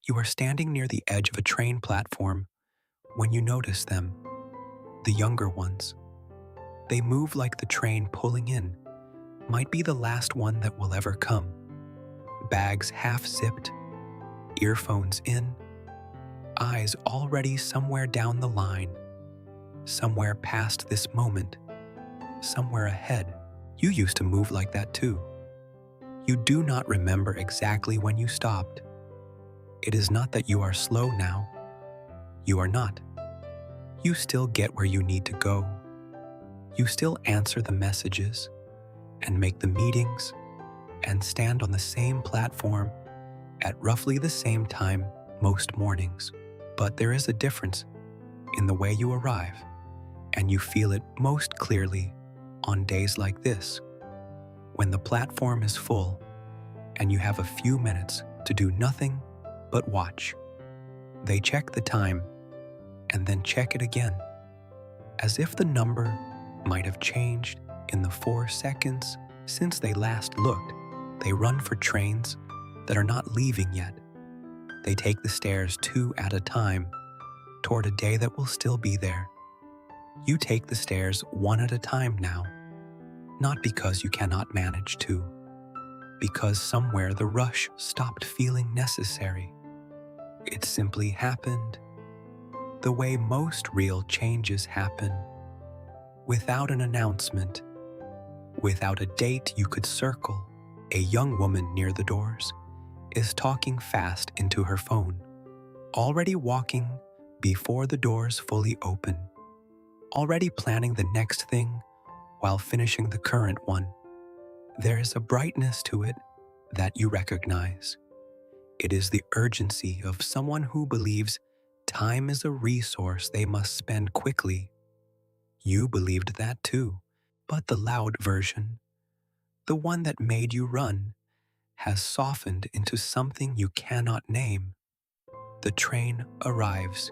You are standing near the edge of a train platform when you notice them, the younger ones. They move like the train pulling in might be the last one that will ever come. Bags half-zipped, earphones in, eyes already somewhere down the line, somewhere past this moment, somewhere ahead. You used to move like that too. You do not remember exactly when you stopped. It is not that you are slow now. You are not. You still get where you need to go. You still answer the messages and make the meetings and stand on the same platform at roughly the same time most mornings. But there is a difference in the way you arrive, and you feel it most clearly on days like this, when the platform is full and you have a few minutes to do nothing but watch. They check the time and then check it again, as if the number might have changed in the 4 seconds since they last looked. They run for trains that are not leaving yet. They take the stairs 2 at a time toward a day that will still be there. You take the stairs 1 at a time now, not because you cannot manage to, because somewhere the rush stopped feeling necessary. It simply happened the way most real changes happen, without an announcement, without a date you could circle. A young woman near the doors is talking fast into her phone, already walking before the doors fully open, already planning the next thing while finishing the current one. There is a brightness to it that you recognize. It is the urgency of someone who believes time is a resource they must spend quickly. You believed that too, but the loud version, the one that made you run, has softened into something you cannot name. The train arrives.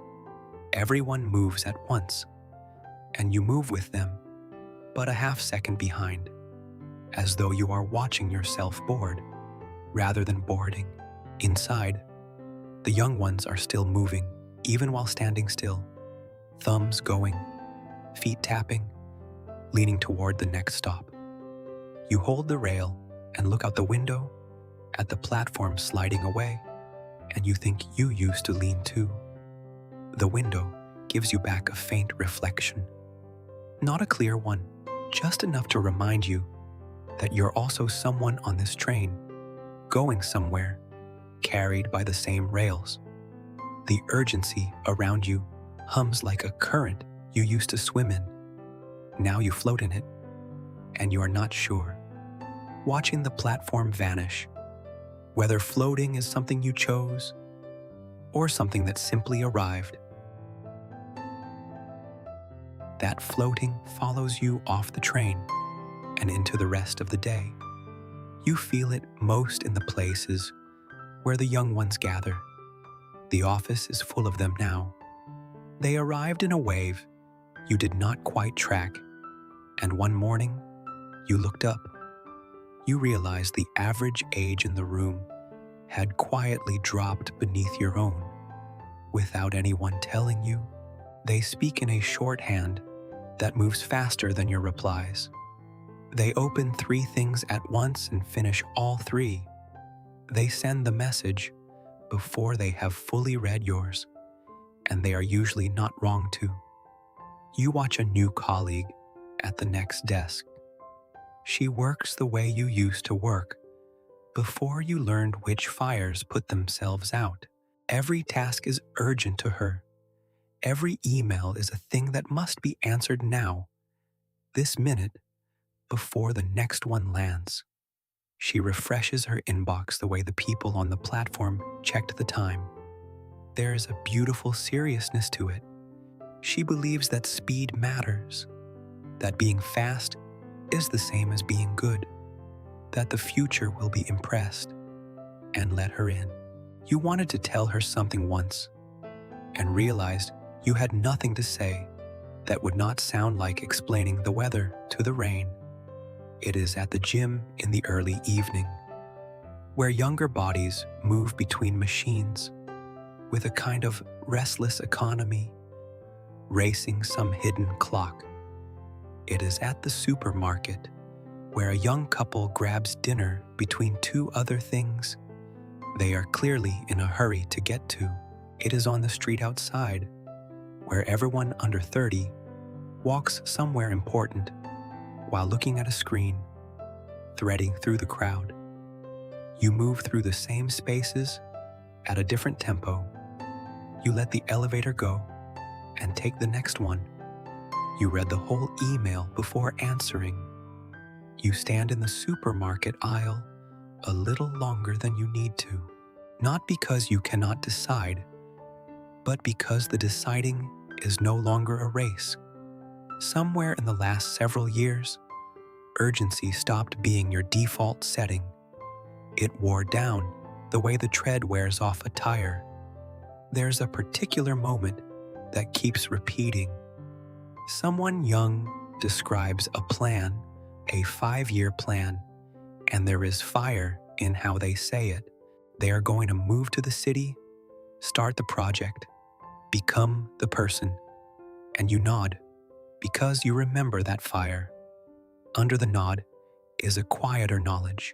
Everyone moves at once, and you move with them, but a half-second behind, as though you are watching yourself board, rather than boarding. Inside, the young ones are still moving, even while standing still, thumbs going, feet tapping, leaning toward the next stop. You hold the rail and look out the window at the platform sliding away, and you think you used to lean too. The window gives you back a faint reflection. Not a clear one, just enough to remind you that you're also someone on this train, going somewhere, carried by the same rails. The urgency around you hums like a current you used to swim in. Now you float in it, and you are not sure. Watching the platform vanish, whether floating is something you chose or something that simply arrived. That floating follows you off the train and into the rest of the day. You feel it most in the places where the young ones gather. The office is full of them now. They arrived in a wave you did not quite track, and one morning, you looked up. You realized the average age in the room had quietly dropped beneath your own. Without anyone telling you, they speak in a shorthand that moves faster than your replies. They open 3 things at once and finish all 3. They send the message before they have fully read yours, and they are usually not wrong too. You watch a new colleague at the next desk. She works the way you used to work, before you learned which fires put themselves out. Every task is urgent to her. Every email is a thing that must be answered now, this minute, before the next one lands. She refreshes her inbox the way the people on the platform checked the time. There is a beautiful seriousness to it. She believes that speed matters, that being fast is the same as being good, that the future will be impressed and let her in. You wanted to tell her something once and realized you had nothing to say that would not sound like explaining the weather to the rain. It is at the gym in the early evening, where younger bodies move between machines, with a kind of restless economy, racing some hidden clock. It is at the supermarket, where a young couple grabs dinner between two other things they are clearly in a hurry to get to. It is on the street outside, where everyone under 30 walks somewhere important while looking at a screen, threading through the crowd. You move through the same spaces at a different tempo. You let the elevator go and take the next one. You read the whole email before answering. You stand in the supermarket aisle a little longer than you need to, not because you cannot decide, but because the deciding is no longer a race. Somewhere in the last several years, urgency stopped being your default setting. It wore down the way the tread wears off a tire. There's a particular moment that keeps repeating. Someone young describes a plan, a 5-year plan, and there is fire in how they say it. They are going to move to the city, start the project, become the person, and you nod because you remember that fire. Under the nod is a quieter knowledge.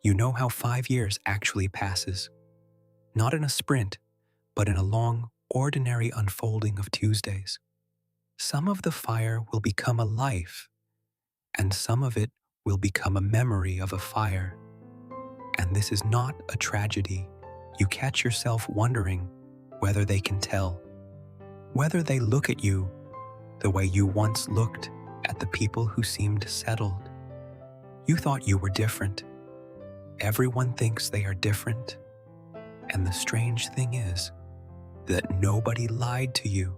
You know how 5 years actually passes, not in a sprint, but in a long, ordinary unfolding of Tuesdays. Some of the fire will become a life, and some of it will become a memory of a fire. And this is not a tragedy. You catch yourself wondering whether they can tell, whether they look at you the way you once looked at the people who seemed settled. You thought you were different. Everyone thinks they are different. And the strange thing is that nobody lied to you.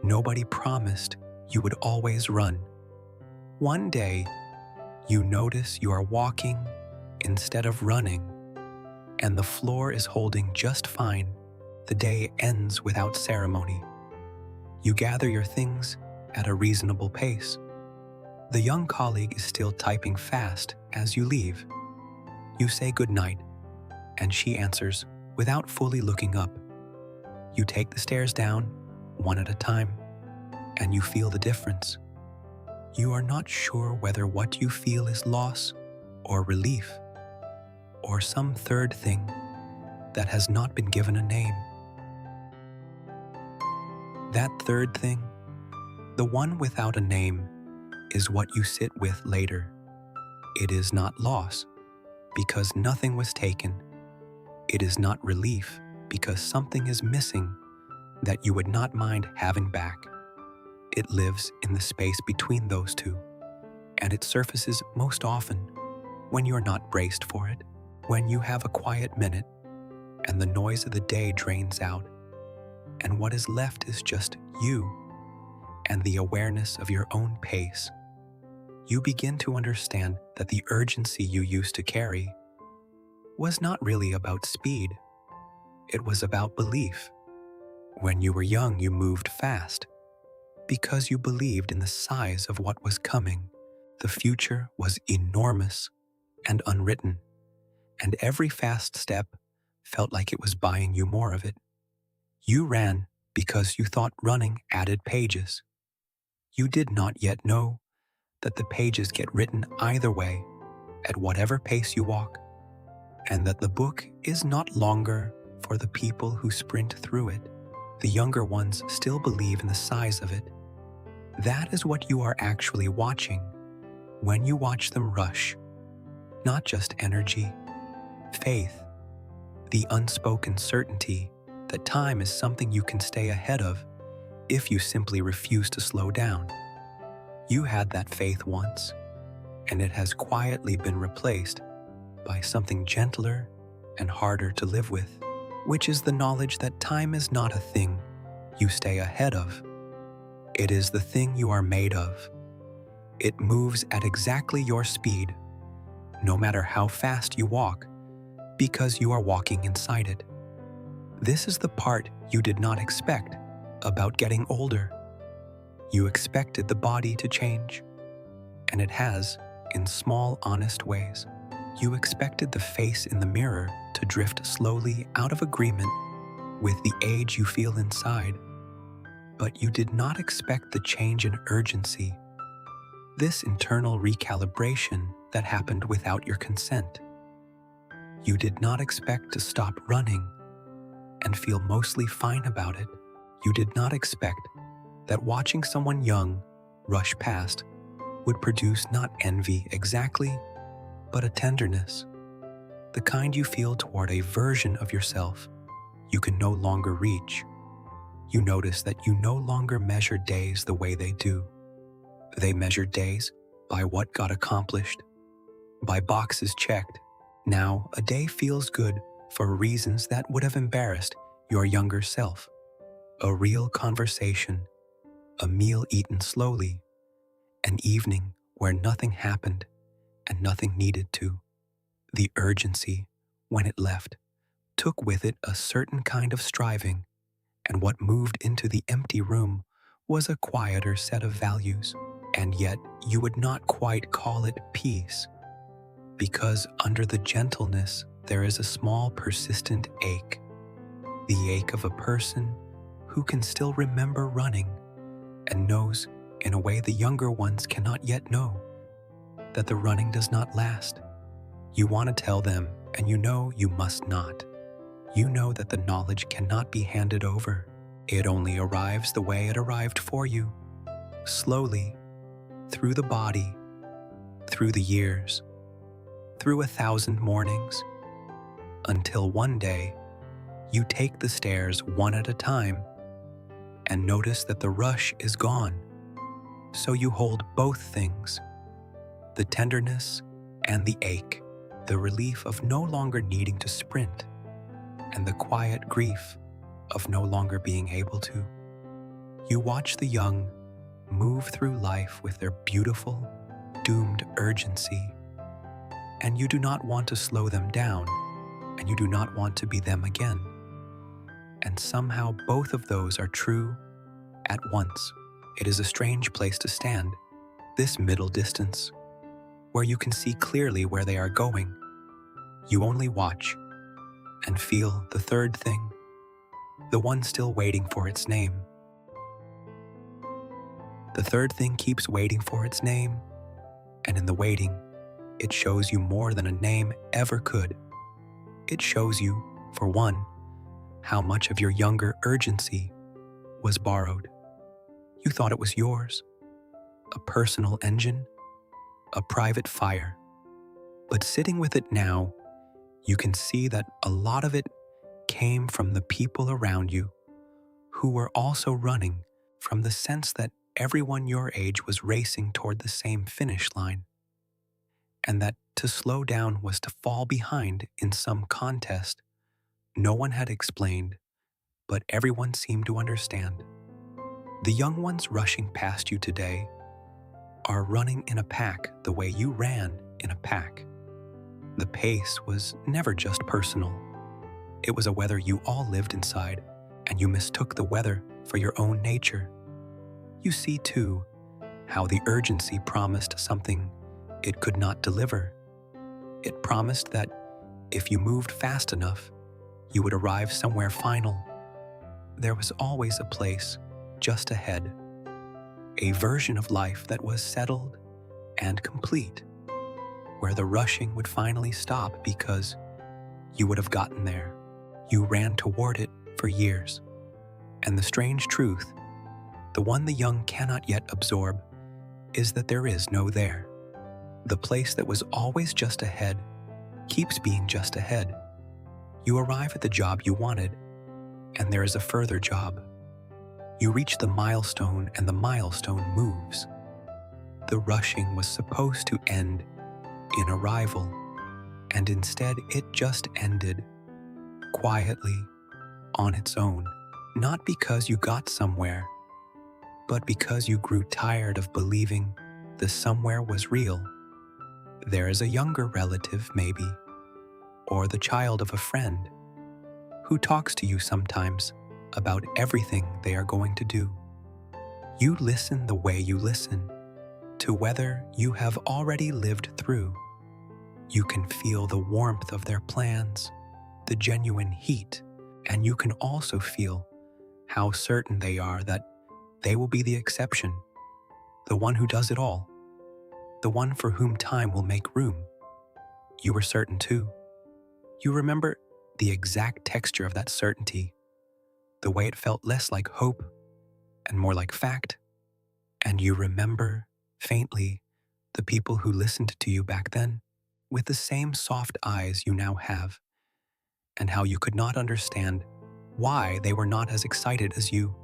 Nobody promised you would always run. One day, you notice you are walking instead of running, and the floor is holding just fine. The day ends without ceremony. You gather your things at a reasonable pace. The young colleague is still typing fast as you leave. You say goodnight, and she answers without fully looking up. You take the stairs down, one at a time, and you feel the difference. You are not sure whether what you feel is loss or relief, or some third thing that has not been given a name. That third thing, the one without a name, is what you sit with later. It is not loss, because nothing was taken. It is not relief, because something is missing that you would not mind having back. It lives in the space between those two, and it surfaces most often when you are not braced for it, when you have a quiet minute, and the noise of the day drains out, and what is left is just you and the awareness of your own pace. You begin to understand that the urgency you used to carry was not really about speed. It was about belief. When you were young, you moved fast because you believed in the size of what was coming. The future was enormous and unwritten, and every fast step felt like it was buying you more of it. You ran because you thought running added pages. You did not yet know that the pages get written either way, at whatever pace you walk, and that the book is not longer for the people who sprint through it. The younger ones still believe in the size of it. That is what you are actually watching when you watch them rush. Not just energy, faith, the unspoken certainty that time is something you can stay ahead of if you simply refuse to slow down. You had that faith once, and it has quietly been replaced by something gentler and harder to live with, which is the knowledge that time is not a thing you stay ahead of. It is the thing you are made of. It moves at exactly your speed, no matter how fast you walk, because you are walking inside it. This is the part you did not expect about getting older. You expected the body to change, and it has, in small, honest ways. You expected the face in the mirror to drift slowly out of agreement with the age you feel inside, but you did not expect the change in urgency, this internal recalibration that happened without your consent. You did not expect to stop running and feel mostly fine about it. You did not expect that watching someone young rush past would produce not envy exactly, but a tenderness, the kind you feel toward a version of yourself you can no longer reach. You notice that you no longer measure days the way they do. They measure days by what got accomplished, by boxes checked. Now, a day feels good for reasons that would have embarrassed your younger self. A real conversation, a meal eaten slowly, an evening where nothing happened and nothing needed to. The urgency, when it left, took with it a certain kind of striving, and what moved into the empty room was a quieter set of values. And yet you would not quite call it peace, because under the gentleness there is a small persistent ache, the ache of a person who can still remember running and knows, in a way the younger ones cannot yet know, that the running does not last. You want to tell them, and you know you must not. You know that the knowledge cannot be handed over. It only arrives the way it arrived for you, slowly, through the body, through the years, through 1,000 mornings, until one day you take the stairs one at a time and notice that the rush is gone. So you hold both things, the tenderness and the ache, the relief of no longer needing to sprint, and the quiet grief of no longer being able to. You watch the young move through life with their beautiful, doomed urgency, and you do not want to slow them down, and you do not want to be them again. And somehow both of those are true at once. It is a strange place to stand, this middle distance, where you can see clearly where they are going. You only watch and feel the third thing, the one still waiting for its name. The third thing keeps waiting for its name, and in the waiting, it shows you more than a name ever could. It shows you, for one, how much of your younger urgency was borrowed. You thought it was yours, a personal engine, a private fire. But sitting with it now, you can see that a lot of it came from the people around you who were also running, from the sense that everyone your age was racing toward the same finish line, and that to slow down was to fall behind in some contest no one had explained, but everyone seemed to understand. The young ones rushing past you today are running in a pack the way you ran in a pack. The pace was never just personal. It was a weather you all lived inside, and you mistook the weather for your own nature. You see, too, how the urgency promised something it could not deliver. It promised that if you moved fast enough, you would arrive somewhere final. There was always a place just ahead, a version of life that was settled and complete, where the rushing would finally stop because you would have gotten there. You ran toward it for years. And the strange truth, the one the young cannot yet absorb, is that there is no there. The place that was always just ahead keeps being just ahead. You arrive at the job you wanted, and there is a further job. You reach the milestone, and the milestone moves. The rushing was supposed to end in arrival, and instead it just ended, quietly, on its own, not because you got somewhere, but because you grew tired of believing the somewhere was real. There is a younger relative, maybe, or the child of a friend, who talks to you sometimes about everything they are going to do. You listen the way you listen to whether you have already lived through. You can feel the warmth of their plans, the genuine heat And you can also feel how certain they are that they will be the exception, the one who does it all, the one for whom time will make room. You were certain too. You remember the exact texture of that certainty, the way it felt less like hope and more like fact. And you remember, faintly, the people who listened to you back then, with the same soft eyes you now have, and how you could not understand why they were not as excited as you,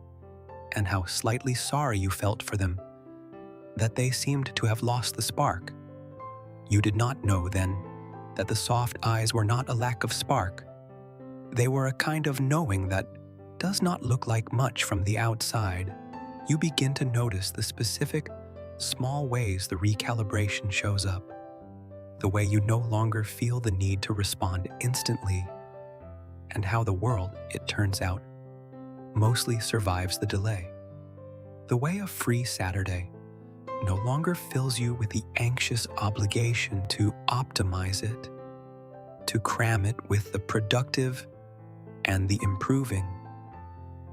and how slightly sorry you felt for them, that they seemed to have lost the spark. You did not know then that the soft eyes were not a lack of spark. They were a kind of knowing that does not look like much from the outside. You begin to notice the specific, small ways the recalibration shows up, the way you no longer feel the need to respond instantly, and how the world, it turns out, mostly survives the delay. The way a free Saturday no longer fills you with the anxious obligation to optimize it, to cram it with the productive and the improving,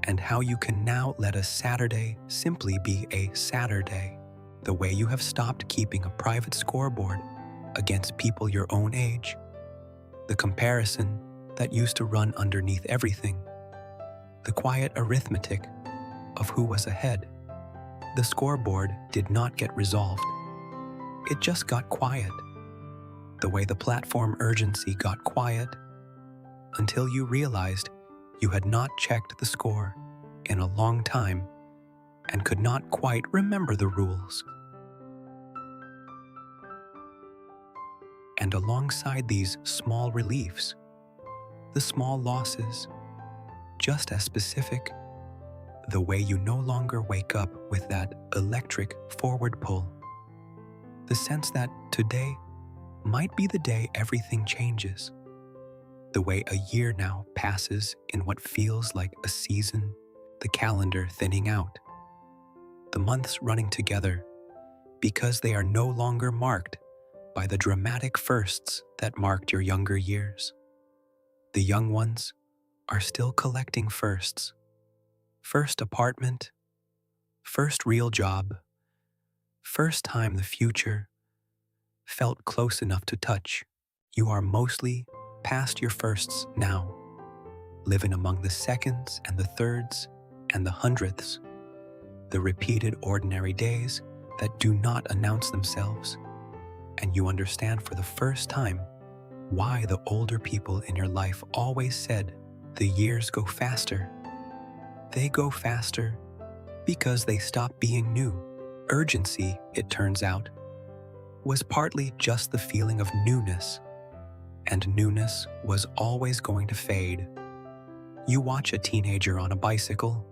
and how you can now let a Saturday simply be a Saturday, the way you have stopped keeping a private scoreboard against people your own age, the comparison that used to run underneath everything, the quiet arithmetic of who was ahead. The scoreboard did not get resolved. It just got quiet, the way the platform urgency got quiet, until you realized you had not checked the score in a long time and could not quite remember the rules. And alongside these small reliefs, the small losses, just as specific, the way you no longer wake up with that electric forward pull, the sense that today might be the day everything changes, the way a year now passes in what feels like a season, the calendar thinning out, the months running together because they are no longer marked by the dramatic firsts that marked your younger years. The young ones are still collecting firsts. First apartment, first real job, first time the future felt close enough to touch. You are mostly past your firsts now, living among the seconds and the thirds and the hundredths, the repeated ordinary days that do not announce themselves, and you understand for the first time why the older people in your life always said the years go faster. They go faster because they stop being new. Urgency, it turns out, was partly just the feeling of newness, and newness was always going to fade. You watch a teenager on a bicycle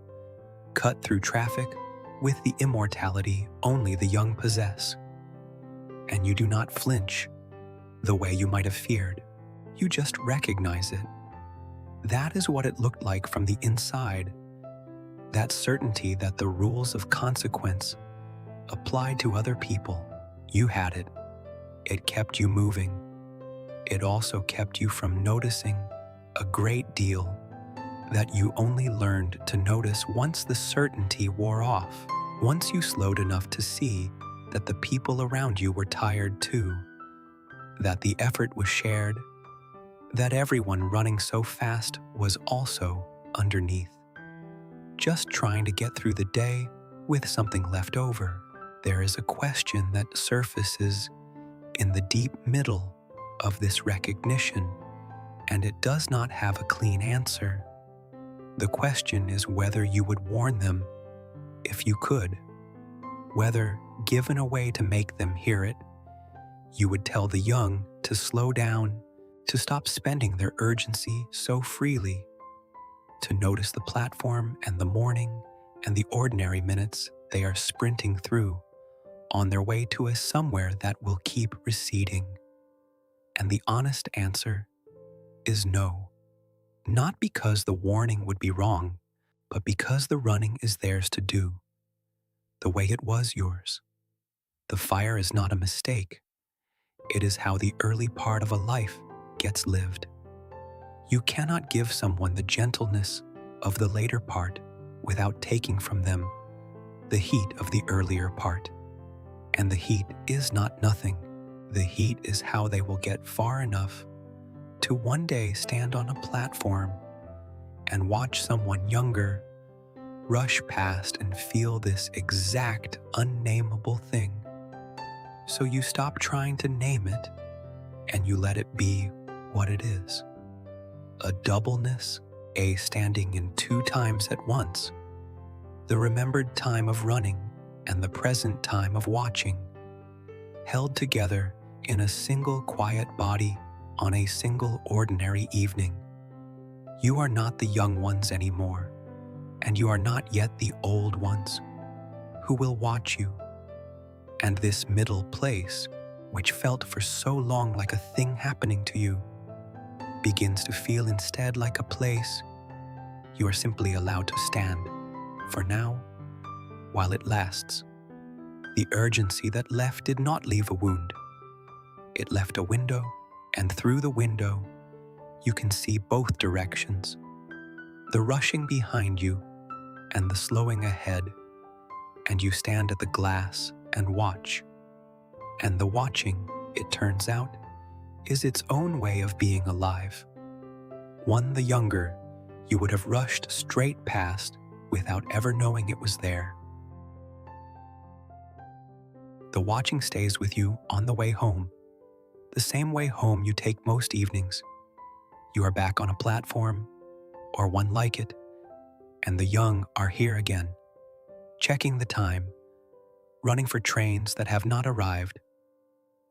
cut through traffic with the immortality only the young possess, and you do not flinch the way you might have feared. You just recognize it. That is what it looked like from the inside. That certainty that the rules of consequence applied to other people. You had it. It kept you moving. It also kept you from noticing a great deal that you only learned to notice once the certainty wore off, once you slowed enough to see that the people around you were tired too, that the effort was shared, that everyone running so fast was also underneath, just trying to get through the day with something left over. There is a question that surfaces in the deep middle of this recognition, and it does not have a clean answer. The question is whether you would warn them if you could, whether, given a way to make them hear it, you would tell the young to slow down, to stop spending their urgency so freely, to notice the platform and the morning and the ordinary minutes they are sprinting through on their way to a somewhere that will keep receding. And the honest answer is no. Not because the warning would be wrong, but because the running is theirs to do, the way it was yours. The fire is not a mistake. It is how the early part of a life gets lived. You cannot give someone the gentleness of the later part without taking from them the heat of the earlier part. And the heat is not nothing. The heat is how they will get far enough to one day stand on a platform and watch someone younger rush past and feel this exact unnameable thing. So you stop trying to name it and you let it be what it is. A doubleness, a standing in two times at once. The remembered time of running and the present time of watching, held together in a single quiet body on a single ordinary evening. You are not the young ones anymore, and you are not yet the old ones who will watch you. And this middle place, which felt for so long like a thing happening to you, begins to feel instead like a place you are simply allowed to stand, for now, while it lasts. The urgency that left did not leave a wound. It left a window, and through the window, you can see both directions, the rushing behind you and the slowing ahead, and you stand at the glass and watch. And the watching, it turns out, is its own way of being alive. One the younger, you would have rushed straight past without ever knowing it was there. The watching stays with you on the way home, the same way home you take most evenings. You are back on a platform, or one like it, and the young are here again, checking the time, running for trains that have not arrived,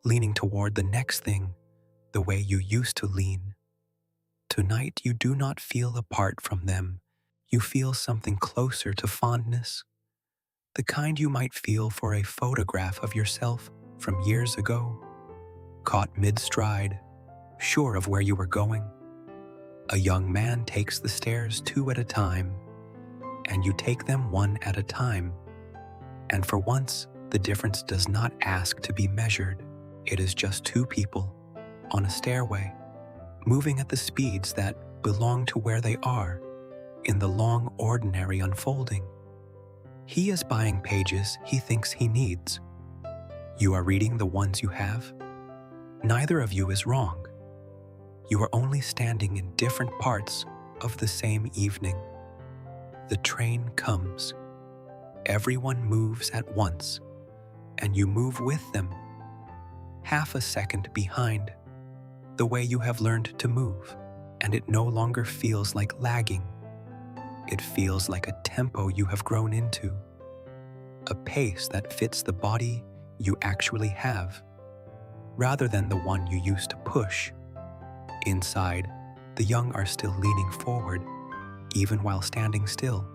leaning toward the next thing the way you used to lean. Tonight you do not feel apart from them. You feel something closer to fondness, the kind you might feel for a photograph of yourself from years ago, caught mid-stride, sure of where you were going. A young man takes the stairs two at a time, and you take them one at a time. And for once, the difference does not ask to be measured. It is just two people on a stairway, moving at the speeds that belong to where they are in the long ordinary unfolding. He is buying pages he thinks he needs. You are reading the ones you have. Neither of you is wrong. You are only standing in different parts of the same evening. The train comes. Everyone moves at once, and you move with them, half a second behind, the way you have learned to move, and it no longer feels like lagging. It feels like a tempo you have grown into, a pace that fits the body you actually have, rather than the one you used to push. Inside, the young are still leaning forward, even while standing still,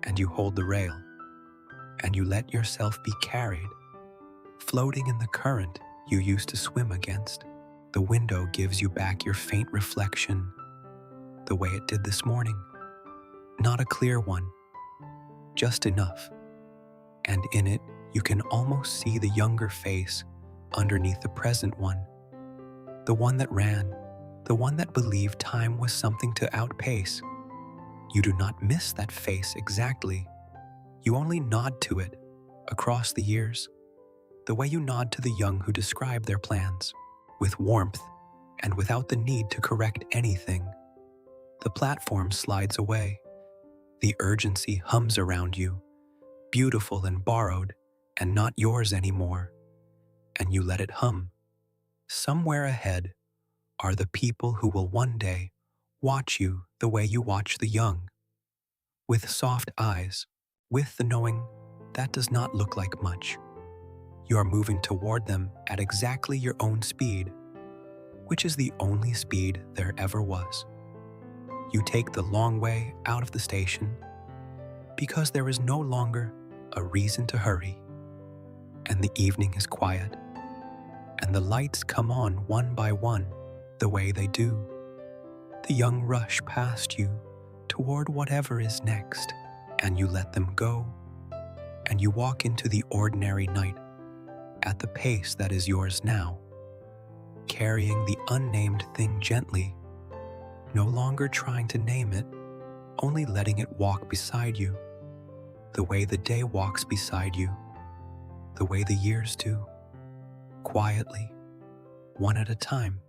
and you hold the rail, and you let yourself be carried, floating in the current you used to swim against. The window gives you back your faint reflection, the way it did this morning. Not a clear one, just enough. And in it, you can almost see the younger face underneath the present one. The one that ran, the one that believed time was something to outpace. You do not miss that face exactly. You only nod to it, across the years, the way you nod to the young who describe their plans, with warmth and without the need to correct anything. The platform slides away. The urgency hums around you, beautiful and borrowed, and not yours anymore. And you let it hum. Somewhere ahead are the people who will one day watch you the way you watch the young, with soft eyes, with the knowing that does not look like much. You are moving toward them at exactly your own speed, which is the only speed there ever was. You take the long way out of the station because there is no longer a reason to hurry, and the evening is quiet, and the lights come on one by one the way they do. The young rush past you toward whatever is next, and you let them go, and you walk into the ordinary night at the pace that is yours now, carrying the unnamed thing gently, no longer trying to name it, only letting it walk beside you, the way the day walks beside you, the way the years do, quietly, one at a time.